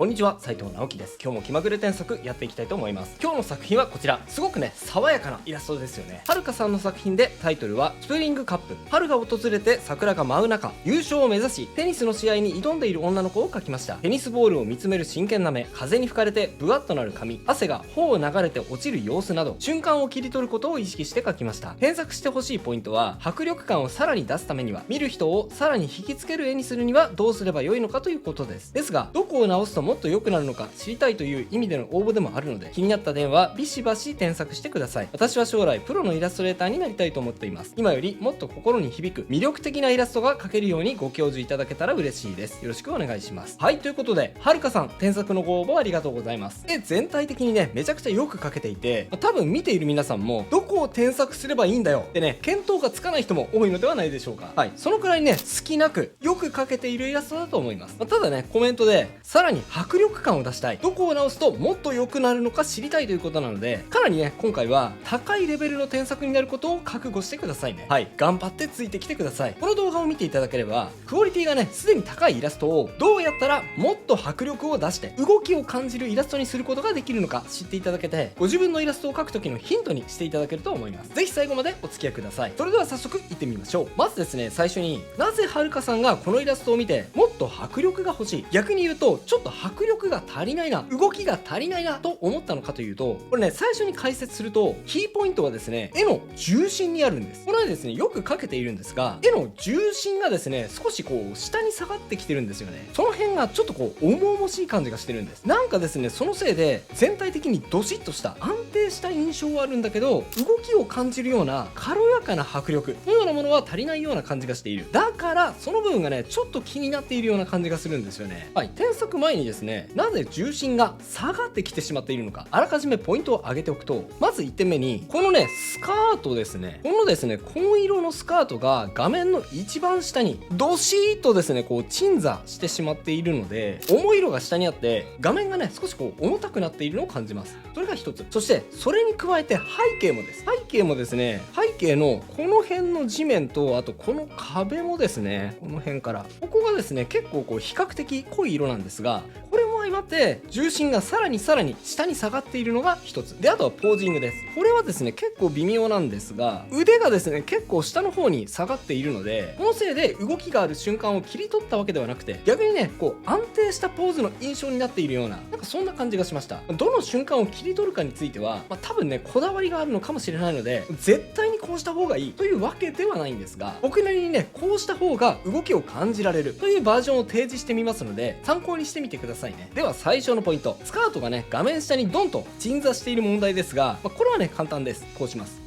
こんにちは、斉藤直樹です。今日も気まぐれ添削やっていきたいと思います。今日の作品はこちら。すごくね、爽やかなイラストですよね。はるかさんの作品でタイトルはスプリングカップ。春が訪れて桜が舞う中、優勝を目指しテニスの試合に挑んでいる女の子を描きました。テニスボールを見つめる真剣な目、風に吹かれてブワッとなる髪、汗が頬を流れて落ちる様子など、瞬間を切り取ることを意識して描きました。添削してほしいポイントは、迫力感をさらに出すためには、見る人をさらに引きつける絵にするにはどうすればよいのかということです。ですが、どこを直すともっと良くなるのか知りたいという意味での応募でもあるので、気になった点はビシバシ添削してください。私は将来プロのイラストレーターになりたいと思っています。今よりもっと心に響く魅力的なイラストが描けるようにご教授いただけたら嬉しいです。よろしくお願いします。はい、ということではるかさん、添削のご応募ありがとうございます。全体的にね、めちゃくちゃよく描けていて、多分見ている皆さんもどこを添削すればいいんだよってね、見当がつかない人も多いのではないでしょうか。はい、そのくらいね、隙なくよく描けているイラストだと思います。ただね、コメントでさらに迫力感を出したい、どこを直すともっと良くなるのか知りたいということなので、かなりね、今回は高いレベルの添削になることを覚悟してくださいね。はい、頑張ってついてきてください。この動画を見ていただければ、クオリティがね、すでに高いイラストをどうやったらもっと迫力を出して動きを感じるイラストにすることができるのか知っていただけて、ご自分のイラストを描く時のヒントにしていただけると思います。ぜひ最後までお付き合いください。それでは早速いってみましょう。まずですね、最初になぜはるかさんがこのイラストを見てもっと迫力が欲しい、逆に言うとちょっと迫力が足りないな、動きが足りないなと思ったのかというと、これね、最初に解説するとキーポイントはですね、絵の重心にあるんです。これはですね、よく描けているんですが、絵の重心がですね、少しこう下に下がってきてるんですよね。その辺がちょっとこう重々しい感じがしてるんです。なんかですね、そのせいで全体的にドシッとした安定した印象はあるんだけど、動きを感じるような軽やかな迫力のようなものは足りないような感じがしている。だからその部分がね、ちょっと気になっているような感じがするんですよね。はい、添削前にですね、なぜ重心が下がってきてしまっているのか、あらかじめポイントを挙げておくと、まず1点目にこのね、スカートですね。このですね、紺色のスカートが画面の一番下にドシーッとですね、こう鎮座してしまっているので、重い色が下にあって画面がね、少しこう重たくなっているのを感じます。それが一つ。そしてそれに加えて背景もです。背景もですね、背景のこの辺の地面と、あとこの壁もですね、この辺からここがですね、結構こう比較的濃い色なんですが、これも相まって重心がさらに下に下がっているのが一つで、あとはポージングです。これはですね、結構微妙なんですが、腕がですね、結構下の方に下がっているので、このせいで動きがある瞬間を切り取ったわけではなくて、逆にね、こう安定したポーズの印象になっているような、なんかそんな感じがしました。どの瞬間を切り取るかについては、多分ね、こだわりがあるのかもしれないので、絶対にこうした方がいいというわけではないんですが、僕なりにね、こうした方が動きを感じられるというバージョンを提示してみますので、参考にしてみてくださいね。では最初のポイント、スカートがね、画面下にドンと鎮座している問題ですが、これはね、簡単です。こうします。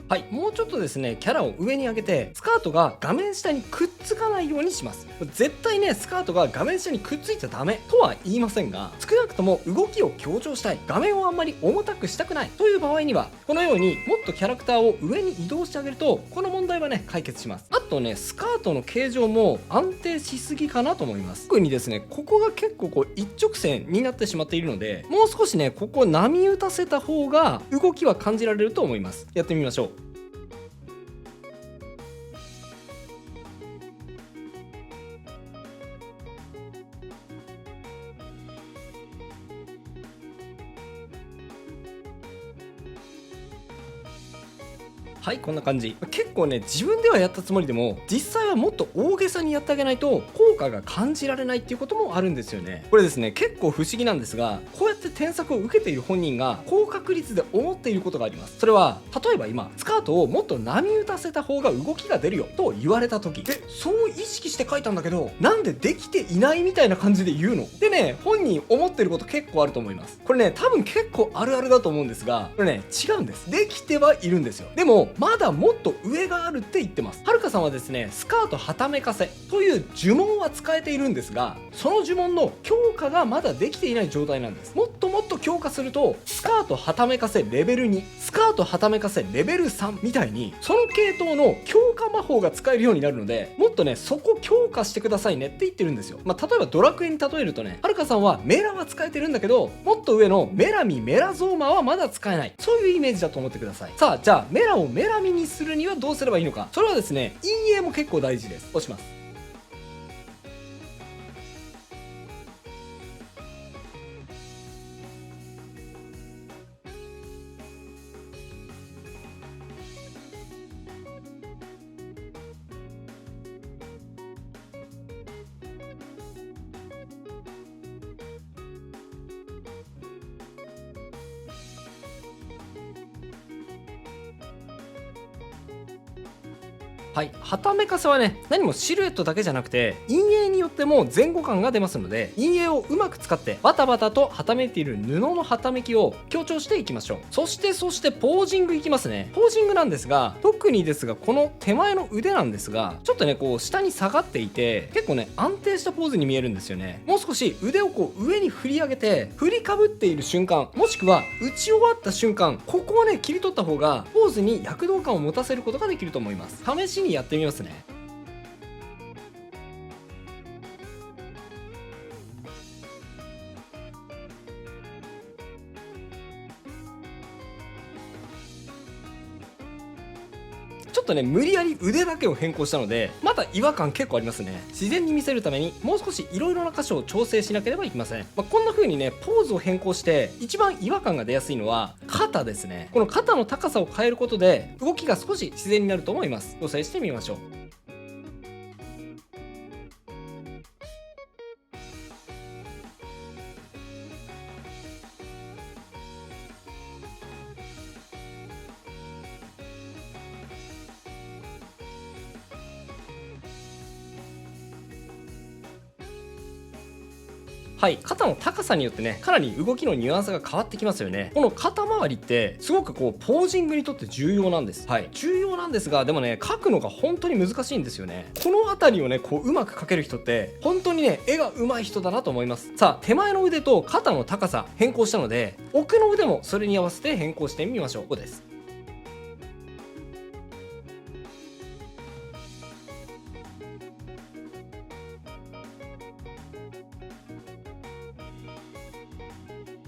はい、もうちょっとですね、キャラを上に上げてスカートが画面下にくっつかないようにします。絶対ね、スカートが画面下にくっついちゃダメとは言いませんが、少なくとも動きを強調したい、画面をあんまり重たくしたくないという場合には、このようにもっとキャラクターを上に移動してあげると、この問題はね、解決します。あとね、スカートの形状も安定しすぎかなと思います。特にですね、ここが結構こう一直線になってしまっているので、もう少しね、ここを波打たせた方が動きは感じられると思います。やってみましょう。はい、こんな感じ。結構ね、自分ではやったつもりでも、実際はもっと大げさにやってあげないと効果が感じられないっていうこともあるんですよね。これですね、結構不思議なんですが、こうやって添削を受けている本人が高確率で思っていることがあります。それは、例えば今スカートをもっと波打たせた方が動きが出るよと言われた時、そう意識して書いたんだけど、なんでできていないみたいな感じで言うのでね、本人思ってること結構あると思います。これね、多分結構あるあるだと思うんですが、これね、違うんです。できてはいるんですよ。でももまだもっと上があるって言ってます。はるかさんはですね、スカートはためかせという呪文は使えているんですが、その呪文の強化がまだできていない状態なんです。もっともっと強化すると、スカートはためかせレベル2、スカートはためかせレベル3みたいに、その系統の強化魔法が使えるようになるので、もっとね、そこ強化してくださいねって言ってるんですよ。例えばドラクエに例えるとね、はるかさんはメラは使えてるんだけど、もっと上のメラミメラゾーマはまだ使えない、そういうイメージだと思ってください。さあ、じゃあメラをメラミにするにはどうすればいいのか。それはですね、陰影も結構大事です。押します。はい、はためかせはね、何もシルエットだけじゃなくて陰影によっても前後感が出ますので、陰影をうまく使ってバタバタとはためている布のはためきを強調していきましょう。そしてポージングいきますね。ポージングなんですが、特にですがこの手前の腕なんですが、ちょっとねこう下に下がっていて、結構ね安定したポーズに見えるんですよね。もう少し腕をこう上に振り上げて、振りかぶっている瞬間、もしくは打ち終わった瞬間、ここをね切り取った方がポーズに躍動感を持たせることができると思います。試しにやってみますね。ちょっとね無理やり腕だけを変更したので、まだ違和感結構ありますね。自然に見せるためにもう少しいろいろな箇所を調整しなければいけません。こんな風にねポーズを変更して一番違和感が出やすいのは肩ですね。この肩の高さを変えることで動きが少し自然になると思います。調整してみましょう。はい、肩の高さによってね、かなり動きのニュアンスが変わってきますよね。この肩周りってすごくこうポージングにとって重要なんです。はい、重要なんですが、でもね描くのが本当に難しいんですよね。この辺りをねこううまく描ける人って本当にね絵が上手い人だなと思います。さあ、手前の腕と肩の高さ変更したので、奥の腕もそれに合わせて変更してみましょう。ここです。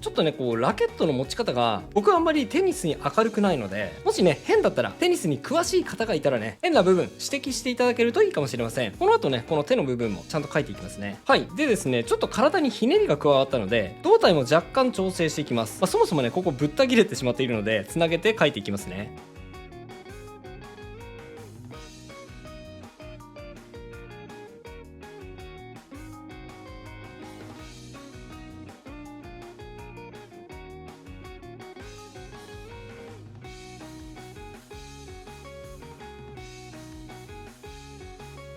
ちょっとねこうラケットの持ち方が僕はあんまりテニスに明るくないので、もしね変だったらテニスに詳しい方がいたらね、変な部分指摘していただけるといいかもしれません。この後ねこの手の部分もちゃんと書いていきますね。はい、でですね、ちょっと体にひねりが加わったので胴体も若干調整していきます。そもそもねここぶった切れてしまっているので、つなげて書いていきますね。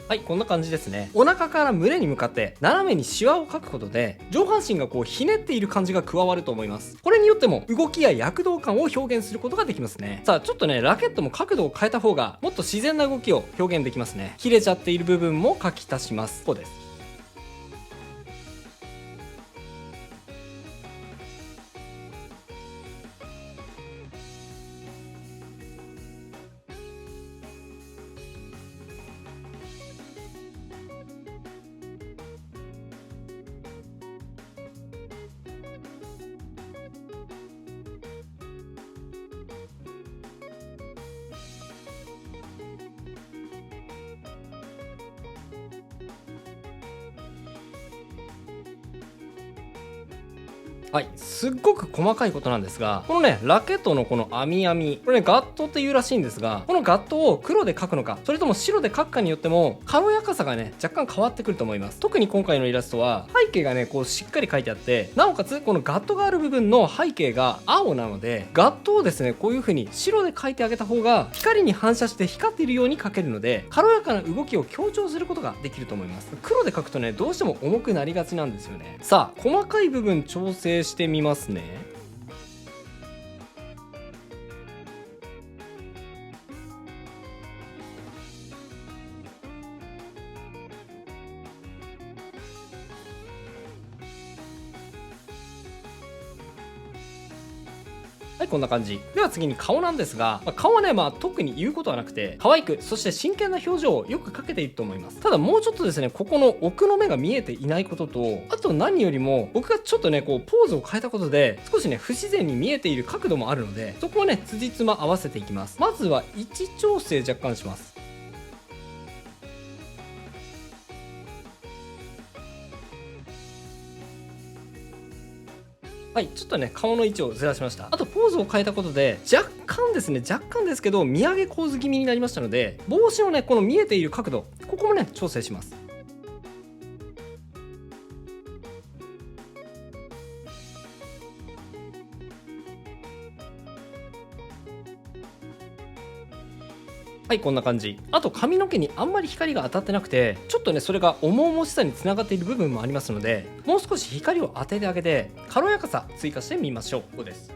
はい、こんな感じですね。お腹から胸に向かって斜めにシワを描くことで、上半身がこうひねっている感じが加わると思います。これによっても動きや躍動感を表現することができますね。さあ、ちょっとねラケットも角度を変えた方がもっと自然な動きを表現できますね。切れちゃっている部分も描き足します。こうです。はい、すっごく細かいことなんですが、このねラケットのこの網網、これねガットっていうらしいんですが、このガットを黒で描くのかそれとも白で描くかによっても軽やかさがね若干変わってくると思います。特に今回のイラストは背景がねこうしっかり描いてあって、なおかつこのガットがある部分の背景が青なので、ガットをですねこういう風に白で描いてあげた方が光に反射して光っているように描けるので、軽やかな動きを強調することができると思います。黒で描くとねどうしても重くなりがちなんですよね。さあ、細かい部分調整してみますね。はい、こんな感じ。では次に顔なんですが、顔はね、特に言うことはなくて、可愛く、そして真剣な表情をよく描けていると思います。ただもうちょっとですね、ここの奥の目が見えていないことと、あと何よりも、僕がちょっとね、こう、ポーズを変えたことで、少しね、不自然に見えている角度もあるので、そこをね、辻褄合わせていきます。まずは位置調整若干します。はい、ちょっとね、顔の位置をずらしました。あと、ポーズを変えたことで、若干ですけど、見上げ構図気味になりましたので、帽子のね、この見えている角度、ここもね、調整します。はい、こんな感じ。あと髪の毛にあんまり光が当たってなくて、ちょっとね、それが重々しさにつながっている部分もありますので、もう少し光を当ててあげて、軽やかさ追加してみましょう。こうです。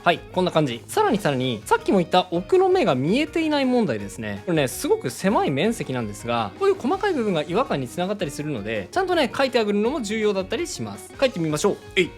はい、こんな感じ。さらにさっきも言った奥の目が見えていない問題ですね。これね、すごく狭い面積なんですが、こういう細かい部分が違和感につながったりするので、ちゃんとね、描いてあげるのも重要だったりします。描いてみましょう。えい。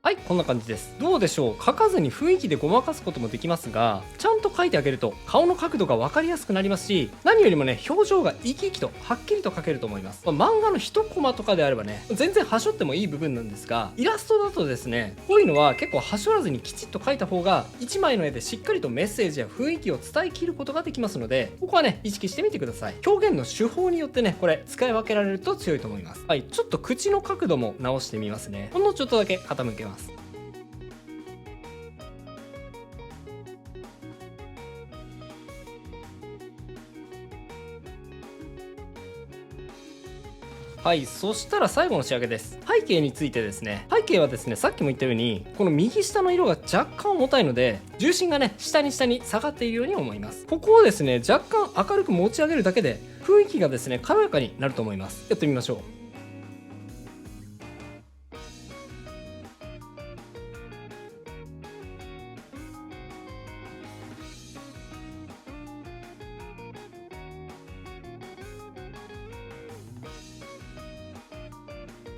はい、こんな感じです。どうでしょう、描かずに雰囲気でごまかすこともできますが、ちゃんと描いてあげると顔の角度が分かりやすくなりますし、何よりもね、表情が生き生きとはっきりと描けると思います。漫画の一コマとかであればね、全然はしょってもいい部分なんですが、イラストだとですね、こういうのは結構はしょらずにきちっと描いた方が、1枚の絵でしっかりとメッセージや雰囲気を伝えきることができますので、ここはね、意識してみてください。表現の手法によってね、これ使い分けられると強いと思います。はい、ちょっと口の角度も直してみますね。ほんのちょっとだけ傾けます。はい、そしたら最後の仕上げです。背景についてですね、背景はですね、さっきも言ったように、この右下の色が若干重たいので、重心がね、下に下がっているように思います。ここをですね、若干明るく持ち上げるだけで、雰囲気がですね、軽やかになると思います。やってみましょう。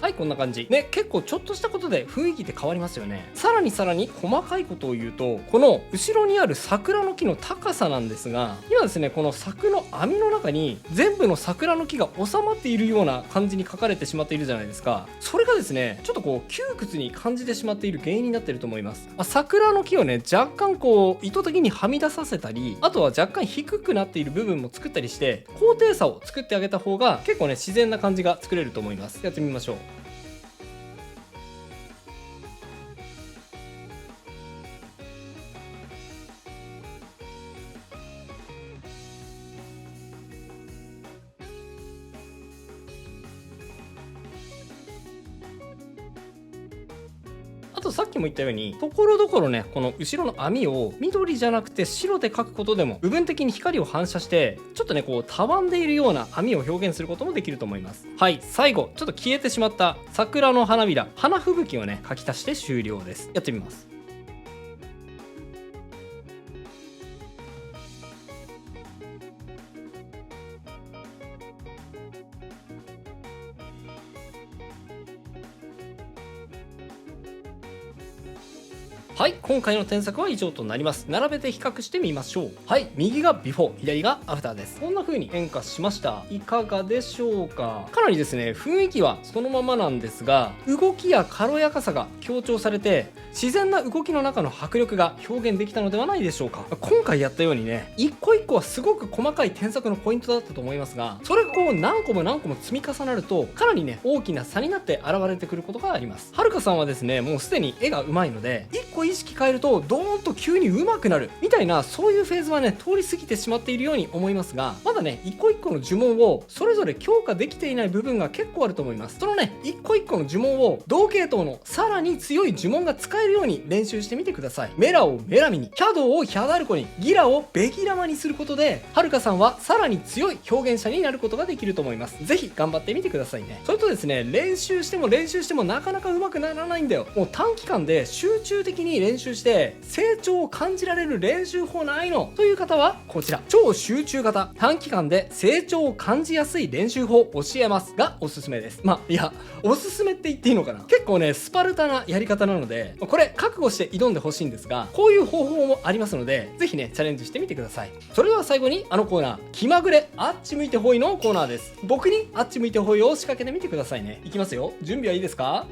はい、こんな感じ。ね、結構ちょっとしたことで雰囲気って変わりますよね。さらに細かいことを言うと、この後ろにある桜の木の高さなんですが、今ですね、この柵の網の中に全部の桜の木が収まっているような感じに書かれてしまっているじゃないですか。それがですね、ちょっとこう窮屈に感じてしまっている原因になっていると思います。桜の木をね、若干こう意図的にはみ出させたり、あとは若干低くなっている部分も作ったりして、高低差を作ってあげた方が結構ね、自然な感じが作れると思います。やってみましょう。あとさっきも言ったように、ところどころね、この後ろの網を緑じゃなくて白で描くことでも部分的に光を反射して、ちょっとね、こうたわんでいるような網を表現することもできると思います。はい、最後ちょっと消えてしまった桜の花びら、花吹雪をね、描き足して終了です。やってみます。はい、今回の添削は以上となります。並べて比較してみましょう。はい、右がビフォー、左がアフターです。こんな風に変化しました。いかがでしょうか。かなりですね、雰囲気はそのままなんですが、動きや軽やかさが強調されて、自然な動きの中の迫力が表現できたのではないでしょうか。今回やったようにね、一個一個はすごく細かい添削のポイントだったと思いますが、それがこう何個も積み重なると、かなりね、大きな差になって現れてくることがあります。はるかさんはですね、もうすでに絵が上手いので、一個個意識変えるとドーンと急に上手くなるみたいな、そういうフェーズはね通り過ぎてしまっているように思いますが、まだね一個一個の呪文をそれぞれ強化できていない部分が結構あると思います。そのね一個一個の呪文を同系統のさらに強い呪文が使えるように練習してみてください。メラをメラミに、キャドをヒャダルコに、ギラをベギラマにすることで、はるかさんはさらに強い表現者になることができると思います。ぜひ頑張ってみてくださいね。それとですね、練習しても練習してもなかなか上手くならないんだよ。もう短期間で集中的に練習して成長を感じられる練習法ないのという方はこちら、超集中型短期間で成長を感じやすい練習法教えますがおすすめです。いやおすすめって言っていいのかな、結構ねスパルタなやり方なので、これ覚悟して挑んでほしいんですが、こういう方法もありますのでぜひねチャレンジしてみてください。それでは最後にあのコーナー、気まぐれあっち向いてほいのコーナーです。僕にあっち向いてほいを仕掛けてみてくださいね。いきますよ、準備はいいですか？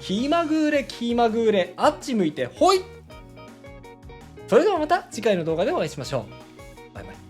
気まぐれ気まぐれあっち向いてほい。それではまた次回の動画でお会いしましょう。バイバイ。